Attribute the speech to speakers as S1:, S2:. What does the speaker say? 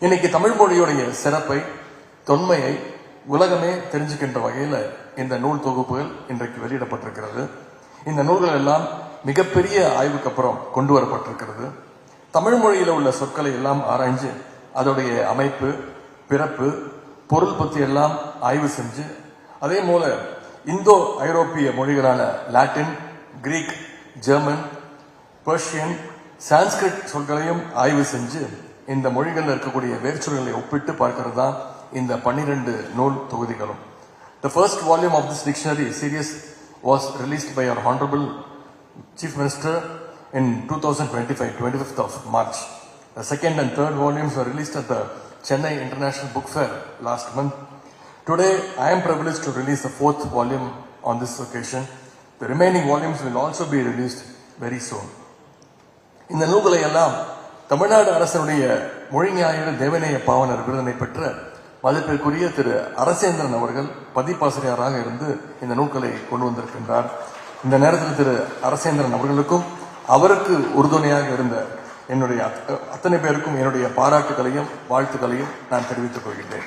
S1: இன்னைக்கு தமிழ் மொழியுடைய சிறப்பை, தொன்மையை உலகமே தெரிஞ்சுக்கின்ற வகையில் இந்த நூல் தொகுப்புகள் இன்றைக்கு வெளியிடப்பட்டிருக்கிறது. இந்த நூல்கள் எல்லாம் மிகப்பெரிய ஆய்வுக்கு அப்புறம் கொண்டு வரப்பட்டிருக்கிறது. தமிழ் மொழியில உள்ள சொற்களை எல்லாம் ஆராய்ஞ்சு அதோடைய அமைப்பு, பிறப்பு, பொருள் பற்றி எல்லாம் ஆய்வு செஞ்சு, அதே போல இந்தோ ஐரோப்பிய மொழிகளான லாட்டின், கிரீக், ஜெர்மன், பெர்ஷியன், சான்ஸ்கிரிட் சொற்களையும் ஆய்வு செஞ்சு இந்த மொழிகளில் இருக்கக்கூடிய வேர்ச்சொல்களை ஒப்பிட்டு பார்க்கிறது தான் இந்த 12 நூல் தொகுதிகளும். The first volume of this dictionary series was released by our Honorable Chief Minister in 2025, 25th of March. The second and third volumes were released at the Chennai International Book Fair last month. Today, I am privileged to release the 4th volume on this occasion. The remaining volumes will also be released very soon. இந்த நூல்களை எல்லாம் தமிழ்நாடு அரசனுடைய மொழிஞாயிறு தேவநேய பாவனர் விருதினை பெற்ற மதிப்பிற்குரிய திரு அரசேந்திரன் அவர்கள் பதிப்பாசிரியராக இருந்து இந்த நூல்களை கொண்டு வந்திருக்கின்றார். இந்த நேரத்தில் திரு அரசேந்திரன் அவர்களுக்கும் அவருக்கு உறுதுணையாக இருந்த என்னுடைய அத்தனை பேருக்கும் என்னுடைய பாராட்டுகளையும் வாழ்த்துக்களையும் நான் தெரிவித்துக் கொள்கின்றேன்.